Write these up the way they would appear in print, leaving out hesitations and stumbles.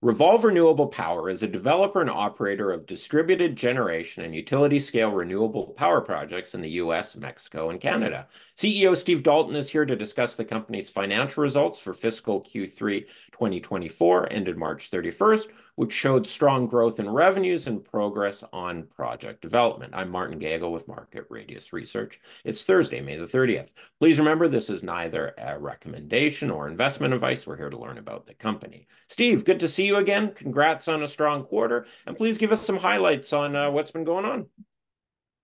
Revolve Renewable Power is a developer and operator of distributed generation and utility-scale renewable power projects in the US, Mexico, and Canada. CEO Steve Dalton is here to discuss the company's financial results for fiscal Q3 2024, ended March 31st, which showed strong growth in revenues and progress on project development. I'm Martin Gagel with Market Radius Research. It's Thursday, May the 30th. Please remember, this is neither a recommendation or investment advice. We're here to learn about the company. Steve, good to see you again. Congrats on a strong quarter. And please give us some highlights on what's been going on.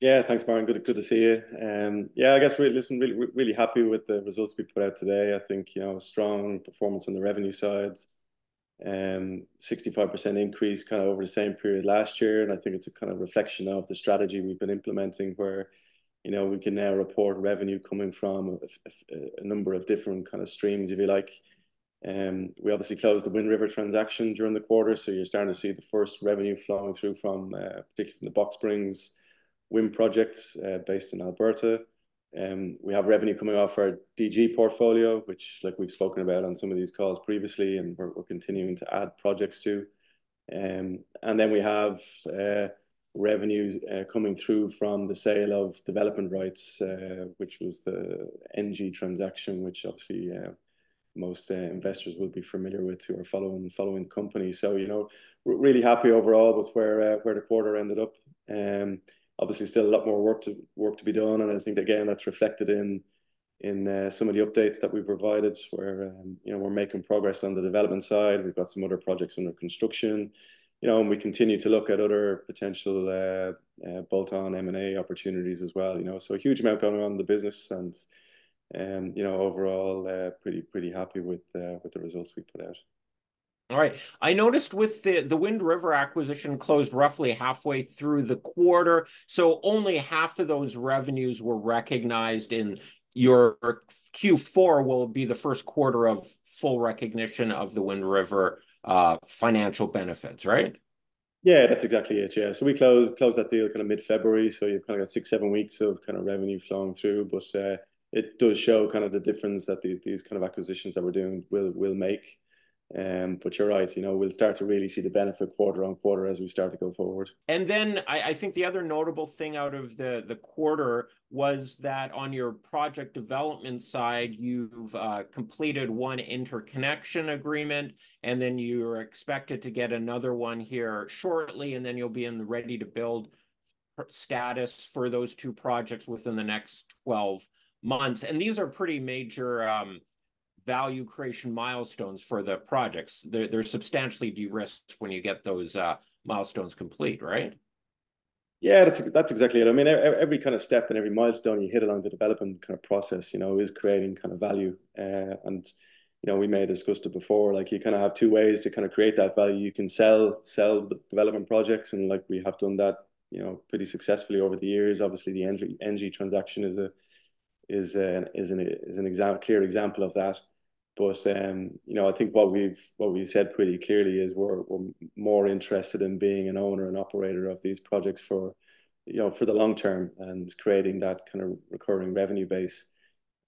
Yeah, thanks, Martin. Good to see you. Yeah, I guess really happy with the results we put out today. I think, strong performance on the revenue side, 65% increase kind of over the same period last year. And I think it's a kind of reflection of the strategy we've been implementing where, we can now report revenue coming from a number of different kind of streams, if you like. We obviously closed the Wind River transaction during the quarter, so you're starting to see the first revenue flowing through from, particularly from the Box Springs wind projects based in Alberta. We have revenue coming off our DG portfolio, which, like we've spoken about on some of these calls previously, and we're continuing to add projects to. And then we have revenue coming through from the sale of development rights, which was the NG transaction, which obviously most investors will be familiar with who are following the company. So, we're really happy overall with where the quarter ended up. Obviously, still a lot more work to be done, and I think again that's reflected in some of the updates that we provided, where we're making progress on the development side. We've got some other projects under construction, and we continue to look at other potential bolt-on M&A opportunities as well. So a huge amount going on in the business, and overall pretty happy with the results we put out. All right. I noticed with the Wind River acquisition closed roughly halfway through the quarter, so only half of those revenues were recognized in your Q4 will be the first quarter of full recognition of the Wind River financial benefits, right? Yeah, that's exactly it. Yeah. So we closed that deal kind of mid-February, so you've kind of got 6-7 weeks of kind of revenue flowing through, but it does show kind of the difference that these kind of acquisitions that we're doing will make. But you're right, we'll start to really see the benefit quarter on quarter as we start to go forward. And then I think the other notable thing out of the quarter was that on your project development side, you've completed one interconnection agreement, and then you're expected to get another one here shortly, and then you'll be in the ready to build status for those two projects within the next 12 months. And these are pretty major value creation milestones for the projects. They're substantially de-risked when you get those milestones complete, right? Yeah, that's exactly it. I mean, every kind of step and every milestone you hit along the development kind of process, is creating kind of value. And we may have discussed it before. Like, you kind of have two ways to kind of create that value. You can sell the development projects, and like we have done that, pretty successfully over the years. Obviously, the NG transaction is an clear example of that. But I think what we've said pretty clearly is we're more interested in being an owner and operator of these projects for the long term and creating that kind of recurring revenue base.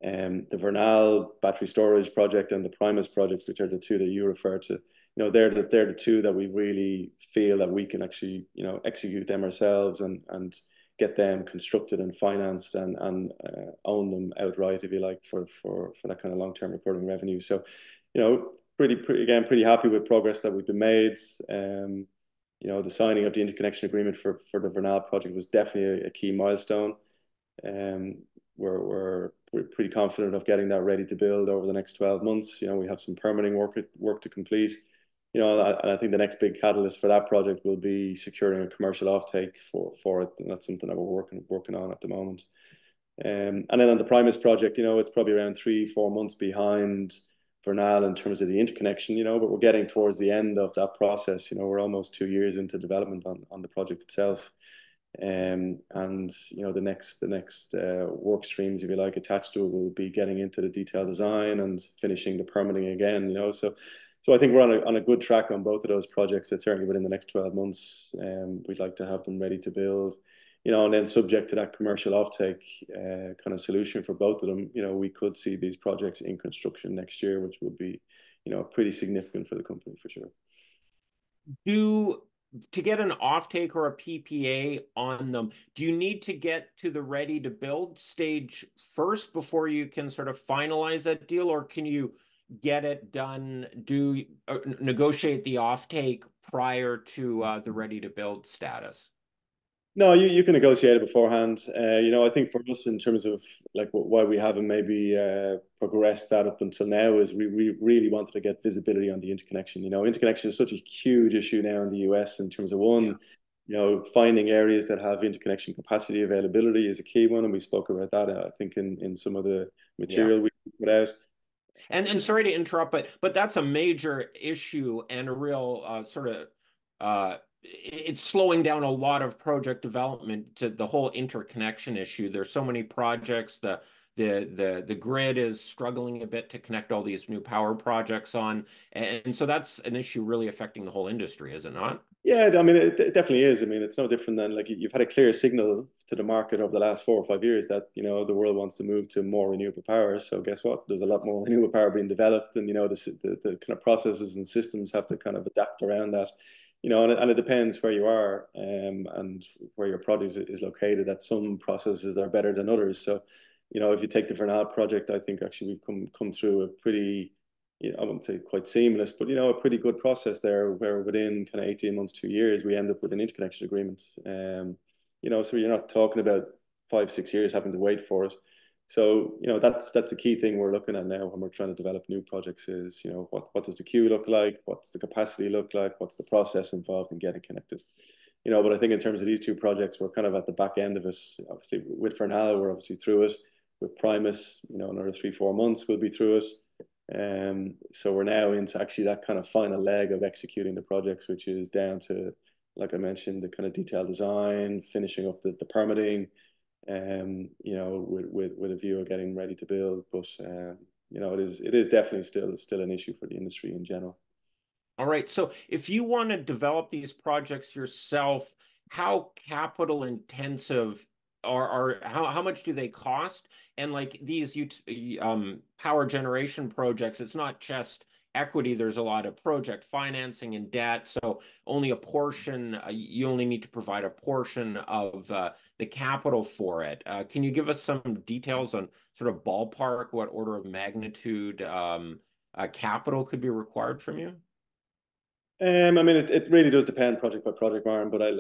The Vernal battery storage project and the Primus project, which are the two that you refer to, they're the two that we really feel that we can actually execute them ourselves and get them constructed and financed and own them outright, if you like, for that kind of long-term recurring revenue. So, pretty happy with progress that we've been made. The signing of the interconnection agreement for the Vernal project was definitely a key milestone. We're pretty confident of getting that ready to build over the next 12 months. We have some permitting work to complete. And I think the next big catalyst for that project will be securing a commercial offtake for it, and that's something that we're working on at the moment. And then on the Primus project, it's probably around 3-4 months behind Vernal in terms of the interconnection, but we're getting towards the end of that process. We're almost 2 years into development on the project itself. And the next work streams, if you like, attached to it will be getting into the detailed design and finishing the permitting again. So I think we're on a good track on both of those projects. That certainly within the next 12 months, we'd like to have them ready to build. And then subject to that commercial offtake kind of solution for both of them, we could see these projects in construction next year, which would be, pretty significant for the company for sure. do to get an offtake or a PPA on them, do you need to get to the ready to build stage first before you can sort of finalize that deal, or can you get it done, negotiate the offtake prior to the ready to build status? No, you can negotiate it beforehand. I think for us in terms of like why we haven't maybe progressed that up until now is we really wanted to get visibility on the interconnection. Interconnection is such a huge issue now in the US in terms of Yeah. one, finding areas that have interconnection capacity availability is a key one, and we spoke about that I think in some of the Yeah. material we put out. And sorry to interrupt, but that's a major issue and a real sort of it's slowing down a lot of project development to the whole interconnection issue. There's so many projects. The grid is struggling a bit to connect all these new power projects on, and so that's an issue really affecting the whole industry, is it not? Yeah, I mean, it definitely is. I mean, it's no different than like you've had a clear signal to the market over the last 4 or 5 years that, the world wants to move to more renewable power. So guess what? There's a lot more renewable power being developed, and, the kind of processes and systems have to kind of adapt around that, and it depends where you are, and where your project is located, that some processes are better than others. So, if you take the Vernal project, I think actually we've come through a pretty, I wouldn't say quite seamless, but a pretty good process there where within kind of 18 months, 2 years, we end up with an interconnection agreement. So you're not talking about 5, 6 years having to wait for it. So, that's a key thing we're looking at now when we're trying to develop new projects is, what does the queue look like? What's the capacity look like? What's the process involved in getting connected? But I think in terms of these two projects, we're kind of at the back end of it. Obviously, with Fernal, we're obviously through it. With Primus, another 3, 4 months, we'll be through it. So we're now into actually that kind of final leg of executing the projects, which is down to, like I mentioned, the kind of detailed design, finishing up the permitting, with a view of getting ready to build. But it is definitely still an issue for the industry in general. All right. So if you want to develop these projects yourself, how capital intensive are how much do they cost? And like these power generation projects, it's not just equity. There's a lot of project financing and debt. So only a portion, you only need to provide a portion of the capital for it. Can you give us some details on sort of ballpark, what order of magnitude capital could be required from you? I mean, it really does depend project by project, Warren. But I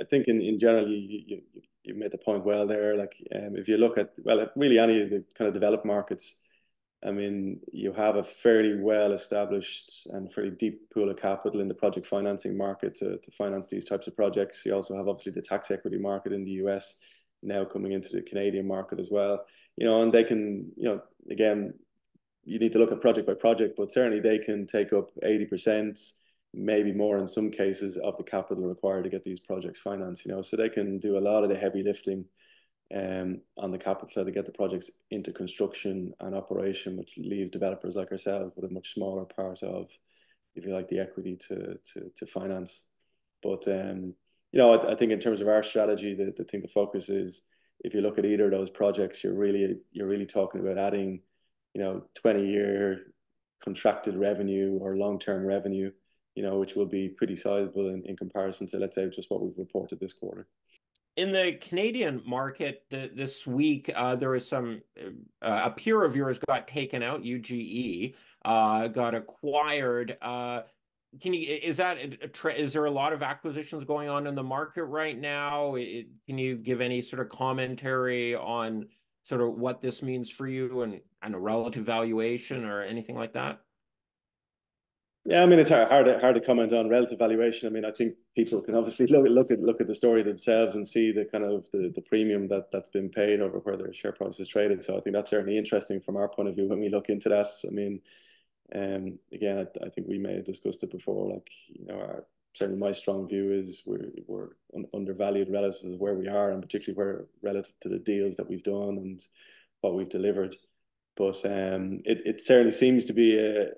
think in general, you made the point well there. Like, if you look at, well, at really any of the kind of developed markets, I mean, you have a fairly well established and fairly deep pool of capital in the project financing market to finance these types of projects. You also have obviously the tax equity market in the US now coming into the Canadian market as well. And they can, again, you need to look at project by project, but certainly they can take up 80%, maybe more in some cases, of the capital required to get these projects financed. So they can do a lot of the heavy lifting on the capital side to get the projects into construction and operation, which leaves developers like ourselves with a much smaller part of, if you like, the equity to finance. But I think in terms of our strategy, the thing to focus is, if you look at either of those projects, you're really talking about adding 20-year contracted revenue or long-term revenue, which will be pretty sizable in comparison to, let's say, just what we've reported this quarter. In the Canadian market this week, there was a peer of yours got taken out, UGE, got acquired. Is there a lot of acquisitions going on in the market right now? Can you give any sort of commentary on sort of what this means for you and a relative valuation or anything like that? Yeah, I mean, it's hard to comment on relative valuation. I mean, I think people can obviously look at the story themselves and see the kind of the premium that's been paid over where their share price is traded. So I think that's certainly interesting from our point of view when we look into that. I mean, again, I think we may have discussed it before. Like, certainly my strong view is we're undervalued relative to where we are, and particularly where relative to the deals that we've done and what we've delivered. But it certainly seems to be a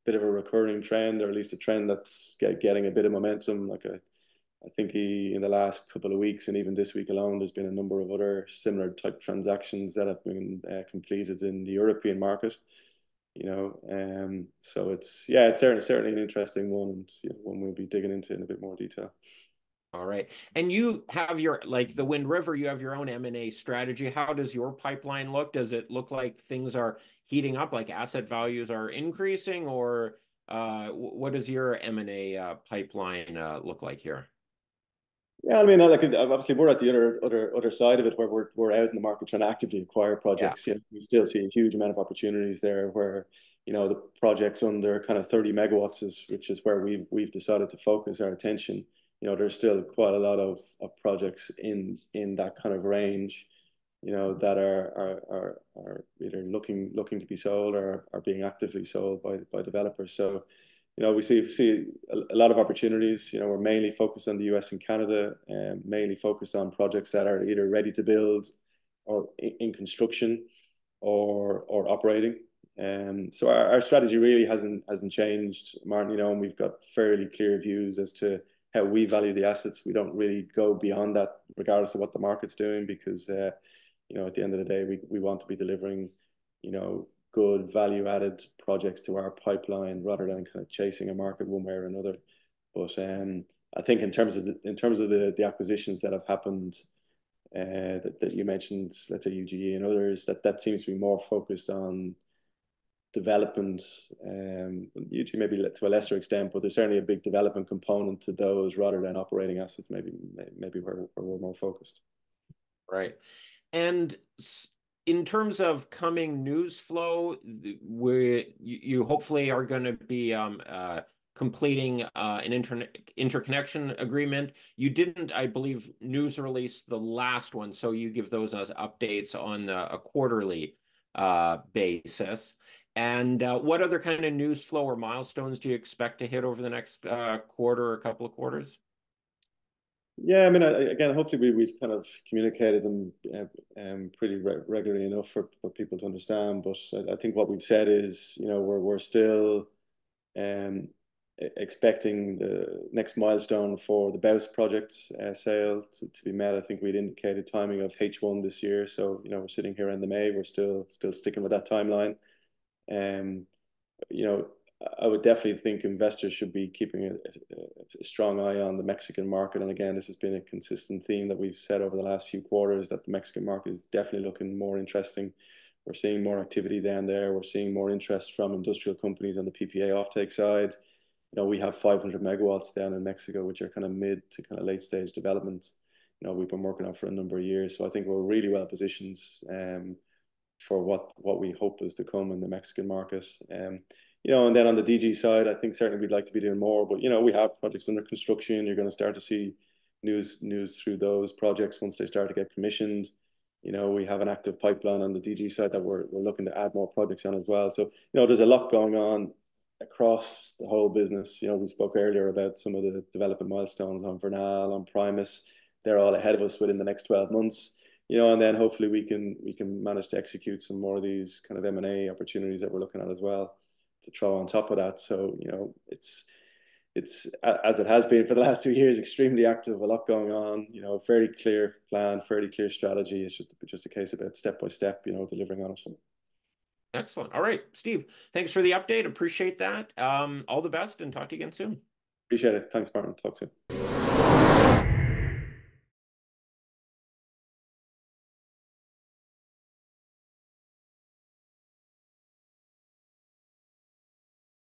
bit of a recurring trend, or at least a trend that's getting a bit of momentum. Like, I think in the last couple of weeks and even this week alone, there's been a number of other similar type transactions that have been completed in the European market. So it's certainly an interesting one, and one we'll be digging into in a bit more detail. All right. And you have your, like the Wind River, you have your own M&A strategy. How does your pipeline look? Does it look like things are heating up, like asset values are increasing, or what does your M&A pipeline look like here? Yeah, I mean, like obviously we're at the other side of it, where we're out in the market trying to actively acquire Yeah. projects. We still see a huge amount of opportunities there, where the projects under kind of 30 megawatts which is where we've decided to focus our attention. There's still quite a lot of projects in that kind of range, that are either looking to be sold or are being actively sold by developers. So we see a lot of opportunities. We're mainly focused on the US and Canada, and mainly focused on projects that are either ready to build or in construction or operating. So our strategy really hasn't changed, Martin, and we've got fairly clear views as to how we value the assets. We don't really go beyond that, regardless of what the market's doing, because at the end of the day, we want to be delivering, good value-added projects to our pipeline, rather than kind of chasing a market one way or another. But I think in terms of the acquisitions that have happened, that you mentioned, let's say UGE and others, that seems to be more focused on development, UGE maybe to a lesser extent, but there's certainly a big development component to those, rather than operating assets, maybe where we're more focused. Right. And in terms of coming news flow, you hopefully are going to be completing an interconnection agreement. You didn't, I believe, news release the last one, so you give those as updates on a quarterly basis. And what other kind of news flow or milestones do you expect to hit over the next quarter or couple of quarters? Yeah, I mean, again, hopefully we've kind of communicated them pretty regularly enough for people to understand. But I think what we've said is, we're still expecting the next milestone for the Bouse project sale to be met. I think we'd indicated timing of H1 this year. So, we're sitting here in the May. We're still sticking with that timeline. You know, I would definitely think investors should be keeping a strong eye on the Mexican market. And again, this has been a consistent theme that we've said over the last few quarters, that the Mexican market is definitely looking more interesting. We're seeing more activity down there. We're seeing more interest from industrial companies on the PPA offtake side. We have 500 megawatts down in Mexico, which are kind of mid to kind of late stage development. We've been working on for a number of years. So I think we're really well positioned for what we hope is to come in the Mexican market. And then on the DG side, I think certainly we'd like to be doing more, but we have projects under construction. You're going to start to see news through those projects once they start to get commissioned. We have an active pipeline on the DG side that we're looking to add more projects on as well. So there's a lot going on across the whole business. We spoke earlier about some of the development milestones on Vernal, on Primus. They're all ahead of us within the next 12 months. And then hopefully we can manage to execute some more of these kind of M&A opportunities that we're looking at as well, to throw on top of that. So it's as it has been for the last 2 years, extremely active, a lot going on. Very clear plan, fairly clear strategy. It's just a case about step by step, delivering on it. Excellent. All right, Steve, thanks for the update. Appreciate that. All the best, and talk to you again soon. Appreciate it. Thanks, Martin. Talk soon.